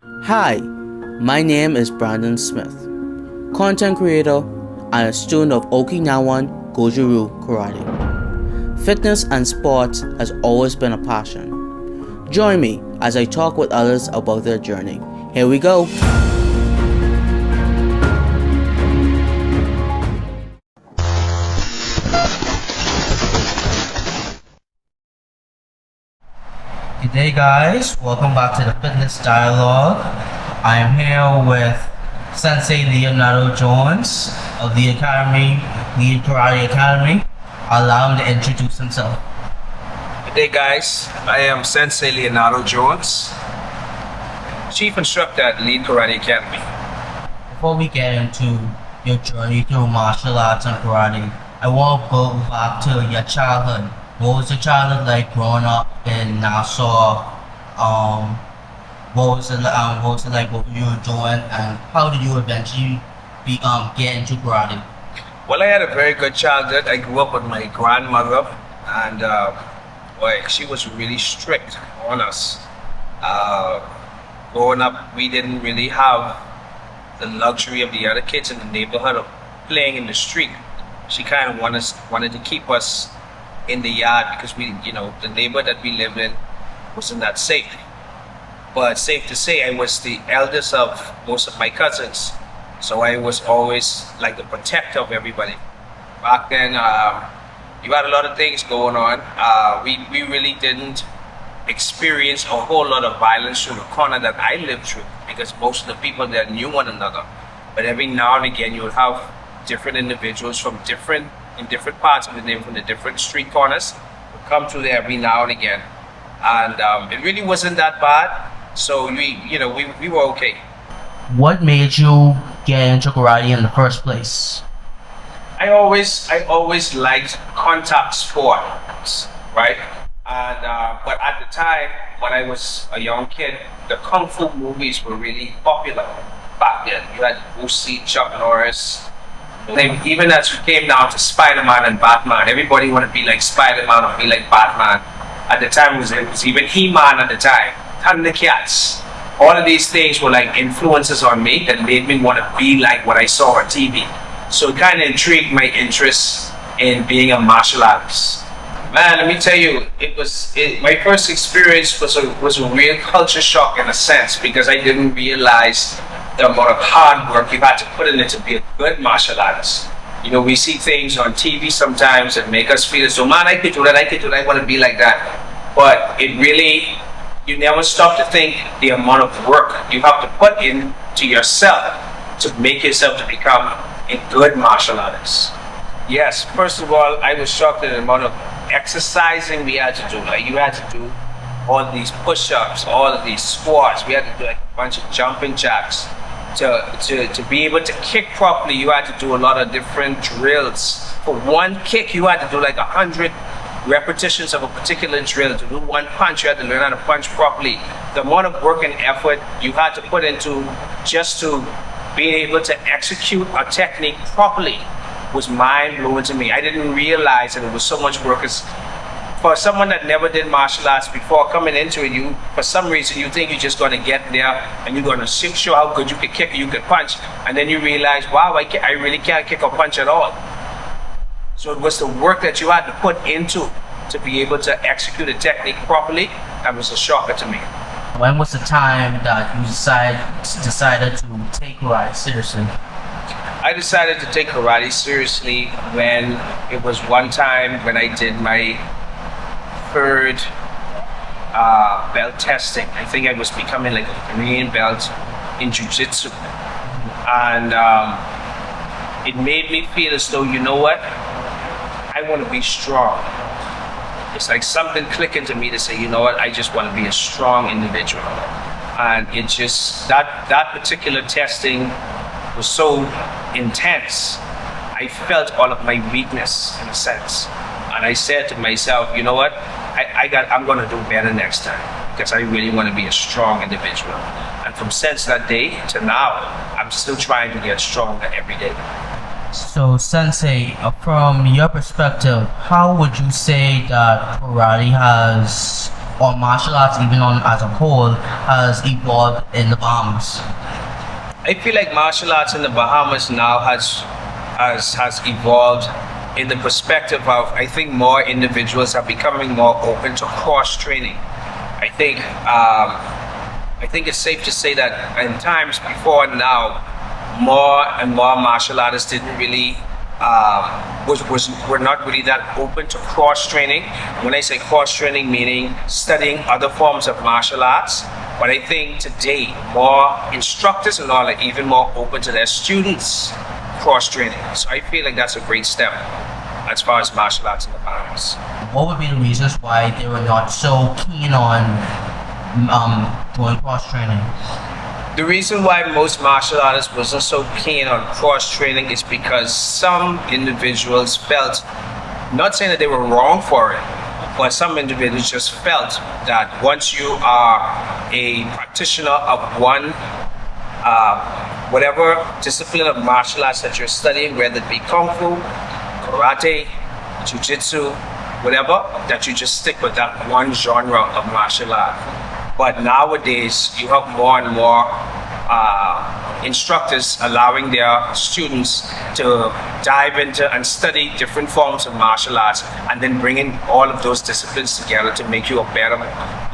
Hi, my name is Brandon Smith, content creator and a student of Okinawan Gojo-Ryu Karate. Fitness and sports has always been a passion. Join me as I talk with others about their journey. Here we go. Good day, guys. Welcome back to the Fitness Dialogue. I am here with Sensei Leonardo Jones of the Academy, Lead Karate Academy. I'll allow him to introduce himself. Good day, guys. I am Sensei Leonardo Jones, Chief Instructor at Lead Karate Academy. Before we get into your journey through martial arts and karate, I want to go back to your childhood. What was your childhood like growing up in Nassau? What was it like? What you were doing, and how did you eventually get into karate? Well, I had a very good childhood. I grew up with my grandmother, and she was really strict on us. Growing up, we didn't really have the luxury of the other kids in the neighborhood of playing in the street. She kind of wanted to keep us in the yard because the neighborhood that we lived in wasn't that safe. But safe to say, I was the eldest of most of my cousins, so I was always like the protector of everybody. Back then, you had a lot of things going on. We really didn't experience a whole lot of violence through the corner that I lived through because most of the people there knew one another. But every now and again, you would have different individuals from different parts of the neighborhood, from the different street corners, would come through there every now and again. And it really wasn't that bad, so we were okay. What made you get into karate in the first place? I always liked contact sports, right? And but at the time when I was a young kid, the kung fu movies were really popular back then. You had Bruce Lee, Chuck Norris. Even as we came down to Spider-Man and Batman, everybody wanted to be like Spider-Man or be like Batman. At the time, it was even He-Man at the time, Thundercats. All of these things were like influences on me that made me want to be like what I saw on TV. So it kind of intrigued my interest in being a martial artist. Man, let me tell you, my first experience was a real culture shock in a sense because I didn't realize the amount of hard work you had to put in it to be a good martial artist. We see things on TV sometimes that make us feel as though, man, I could do that, I want to be like that. But you never stop to think the amount of work you have to put into yourself to make yourself to become a good martial artist. Yes, first of all, I was shocked at the amount of exercising we had to do. Like, you had to do all these push-ups, all of these squats. We had to do like a bunch of jumping jacks. To be able to kick properly, you had to do a lot of different drills. For one kick, you had to do like 100 repetitions of a particular drill. To do one punch, you had to learn how to punch properly. The amount of work and effort you had to put into just to be able to execute a technique properly was mind-blowing to me. I didn't realize that it was so much work. For someone that never did martial arts before, coming into it, for some reason you think you're just going to get there and you're going to show how good you can kick or you can punch, and then you realize, wow, I really can't kick or punch at all. So it was the work that you had to put into to be able to execute a technique properly that was a shocker to me. When was the time that you decided to take karate seriously? I decided to take karate seriously when it was one time when I did my third belt testing. I think I was becoming like a Korean belt in jiu-jitsu, and it made me feel as though, you know what, I want to be strong. It's like something clicking to me to say, you know what, I just want to be a strong individual. And it just, that particular testing was so intense. I felt all of my weakness in a sense, and I said to myself, you know what, I'm going to do better next time because I really want to be a strong individual. And from since that day to now, I'm still trying to get stronger every day. So, Sensei, from your perspective, how would you say that karate has or martial arts even on as a whole has evolved in the Bahamas? I feel like martial arts in the Bahamas now has evolved in the perspective of, I think more individuals are becoming more open to cross training. I think it's safe to say that in times before now, more and more martial artists didn't really were not really that open to cross training. When I say cross training, meaning studying other forms of martial arts. But I think today more instructors and all are even more open to their students cross training. So I feel like that's a great step as far as martial arts in the Bahamas. What would be the reasons why they were not so keen on doing cross training? The reason why most martial artists wasn't so keen on cross training is because some individuals felt, not saying that they were wrong for it, but some individuals just felt that once you are a practitioner of one whatever discipline of martial arts that you're studying, whether it be kung fu, karate, jiu-jitsu, whatever, that you just stick with that one genre of martial art. But nowadays, you have more and more instructors allowing their students to dive into and study different forms of martial arts and then bringing all of those disciplines together to make you a better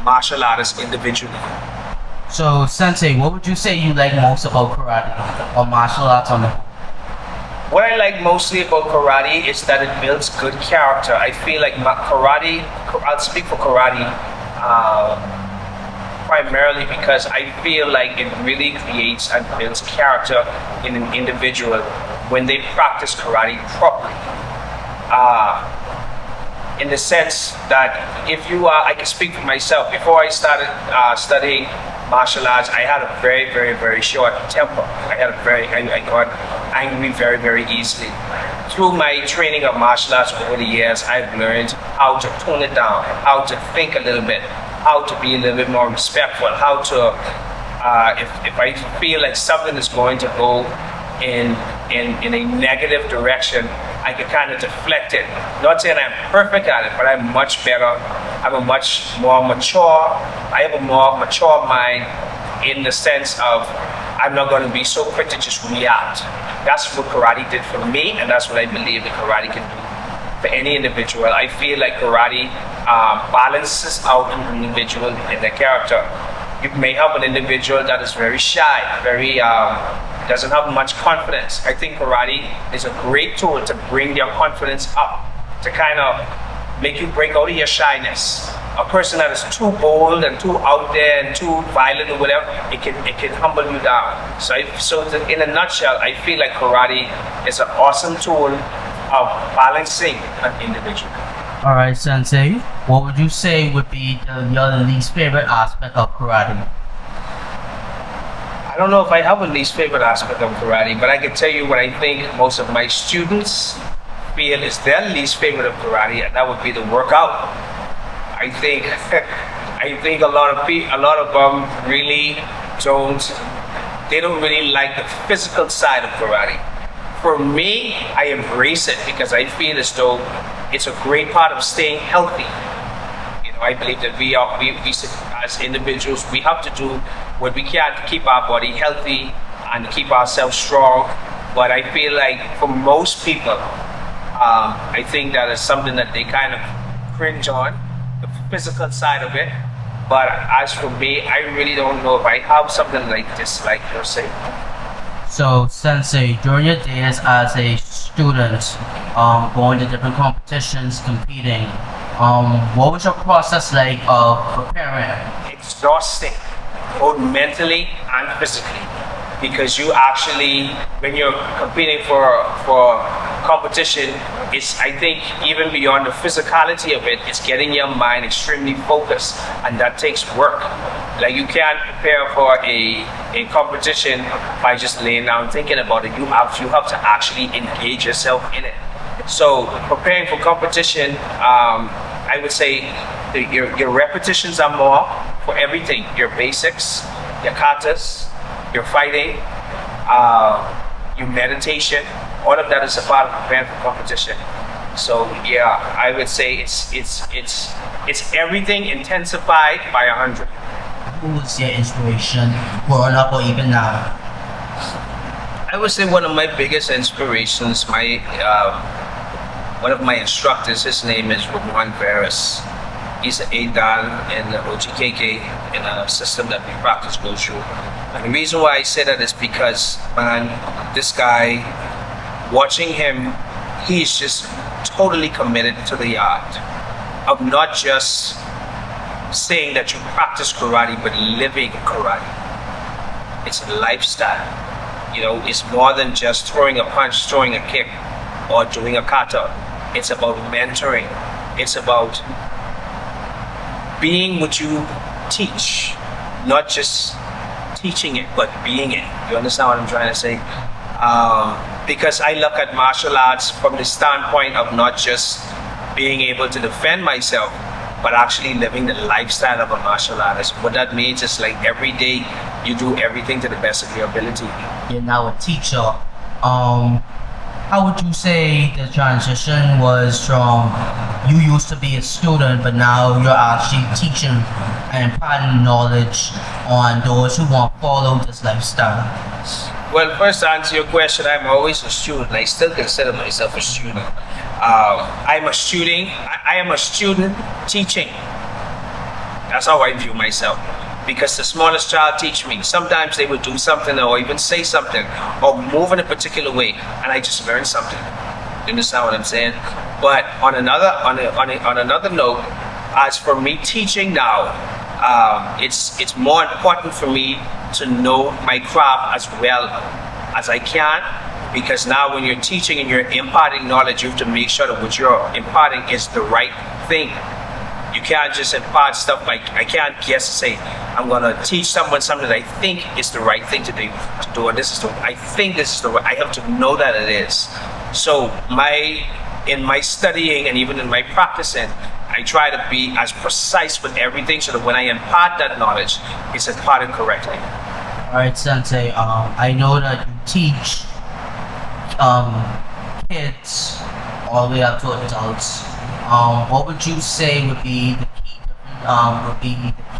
martial artist individually. So, Sensei, what would you say you like most about karate or martial arts on the whole? What I like mostly about karate is that it builds good character. I feel like karate, I'll speak for karate primarily because I feel like it really creates and builds character in an individual when they practice karate properly. In the sense that if you are, I can speak for myself, before I started studying martial arts, I had a very, very, very short temper. I got angry very, very easily. Through my training of martial arts over the years, I've learned how to tone it down, how to think a little bit, how to be a little bit more respectful, how to, if I feel like something is going to go in a negative direction, I can kind of deflect it. Not saying I'm perfect at it, but I'm much better. I'm a much more mature, I have a more mature mind in the sense of I'm not going to be so quick to just react. That's what karate did for me, and that's what I believe that karate can do for any individual. I feel like karate balances out an individual in their character. You may have an individual that is very shy, very doesn't have much confidence. I think karate is a great tool to bring their confidence up, to kind of make you break out of your shyness. A person that is too bold and too out there and too violent or whatever, it can humble you down. So in a nutshell, I feel like karate is an awesome tool of balancing an individual. All right, Sensei, what would you say would be your least favorite aspect of karate? I don't know if I have a least favorite aspect of karate, but I can tell you what I think most of my students feel is their least favorite of karate, and that would be the workout. I think a lot of them really don't really like the physical side of karate. For me, I embrace it because I feel as though it's a great part of staying healthy. You know, I believe that we as individuals, we have to do what we can to keep our body healthy and keep ourselves strong. But I feel like for most people, I think that is something that they kind of cringe on, the physical side of it. But as for me, I really don't know if I have something like this, like per se. So, Sensei, during your days as a student, going to different competitions, competing, what was your process like of preparing? Exhausting, both mentally and physically, because you actually, when you're competing for competition, it's, I think, even beyond the physicality of it, it's getting your mind extremely focused, and that takes work. Like, you can't prepare for a competition by just laying down thinking about it. You have to actually engage yourself in it. So preparing for competition, I would say your repetitions are more for everything. Your basics, your katas, your fighting, your meditation, all of that is a part of preparing for competition. So yeah, I would say it's It's everything intensified by 100. Who was your inspiration growing up or even now? I would say one of my biggest inspirations, one of my instructors, his name is Ramon Veras. He's an ADAL in the OGKK in a system that we practice Gojo. And the reason why I say that is because, man, this guy, watching him, he's just totally committed to the art of not just saying that you practice karate, but living karate. It's a lifestyle. You know, it's more than just throwing a punch, throwing a kick, or doing a kata. It's about mentoring. It's about being what you teach, not just teaching it, but being it. You understand what I'm trying to say? Because I look at martial arts from the standpoint of not just being able to defend myself, but actually living the lifestyle of a martial artist. What that means is like every day you do everything to the best of your ability. You're now a teacher. How would you say the transition was from you used to be a student, but now you're actually teaching and imparting knowledge on those who want to follow this lifestyle? Well, first to answer your question, I'm always a student. I still consider myself a student. I am a student teaching. That's how I view myself. Because the smallest child teach me. Sometimes they would do something or even say something or move in a particular way, and I just learn something. You understand what I'm saying? But on another note, as for me teaching now, it's more important for me to know my craft as well as I can, because now when you're teaching and you're imparting knowledge, you have to make sure that what you're imparting is the right thing. You can't just impart stuff like, I can't guess and say, I'm gonna teach someone something that I think is the right thing to do, and I think this is the right, I have to know that it is. So in my studying and even in my practicing, I try to be as precise with everything so that when I impart that knowledge, it's imparted correctly. Alright, Sensei, I know that you teach kids all the way up to adults. What would you say would be the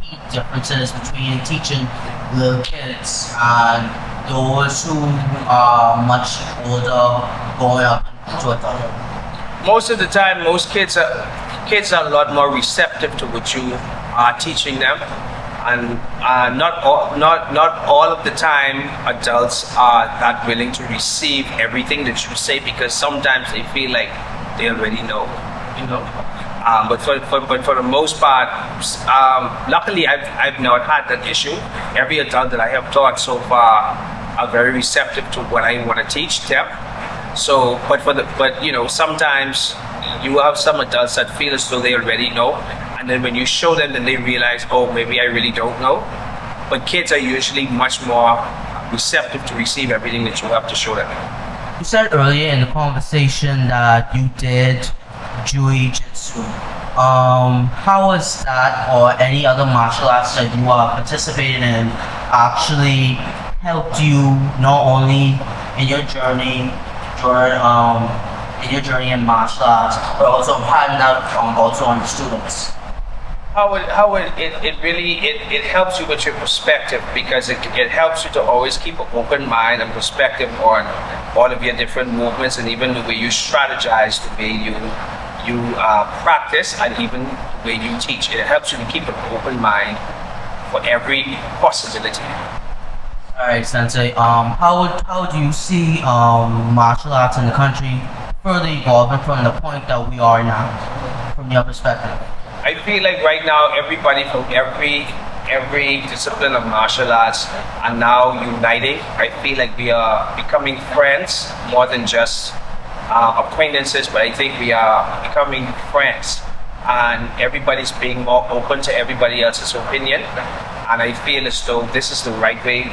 key differences between teaching little kids and those who are much older going up to adulthood? Most of the time, most kids are a lot more receptive to what you are teaching them, and not all of the time adults are that willing to receive everything that you say, because sometimes they feel like they already know. You know, but for the most part, luckily I've not had that issue. Every adult that I have taught so far are very receptive to what I want to teach them. So, but you know, sometimes you have some adults that feel as though they already know, and then when you show them, then they realize, oh, maybe I really don't know. But kids are usually much more receptive to receive everything that you have to show them. You said earlier in the conversation that you did Jiu-Jitsu. How was that or any other martial arts that you are participating in actually helped you not only in your journey in martial arts, but also imparting that also on the students? It really helps you with your perspective, because it helps you to always keep an open mind and perspective on all of your different movements, and even the way you strategize, the way you practice, and even the way you teach. It helps you to keep an open mind for every possibility. Alright, Sensei, how do you see martial arts in the country further evolving from the point that we are now, from your perspective? I feel like right now everybody from every discipline of martial arts are now uniting. I feel like we are becoming friends more than just acquaintances, but I think we are becoming friends, and everybody's being more open to everybody else's opinion. And I feel as though this is the right way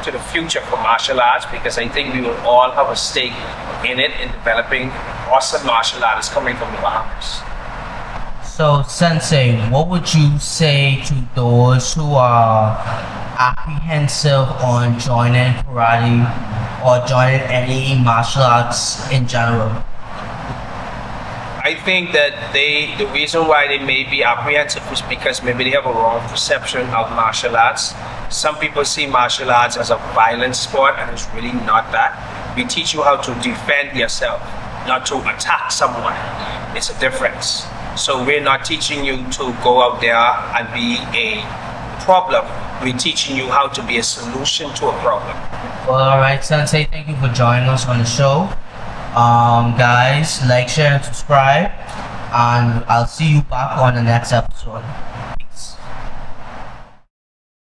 to the future for martial arts, because I think we will all have a stake in it, in developing awesome martial artists coming from the Bahamas. So, Sensei, what would you say to those who are apprehensive on joining karate or joining any martial arts in general? I think that the reason why they may be apprehensive is because maybe they have a wrong perception of martial arts. Some people see martial arts as a violent sport, and it's really not that. We teach you how to defend yourself, not to attack someone. It's a difference. So we're not teaching you to go out there and be a problem. We're teaching you how to be a solution to a problem. Well, alright, Sensei, thank you for joining us on the show. Guys, like, share, and subscribe, and I'll see you back on the next episode.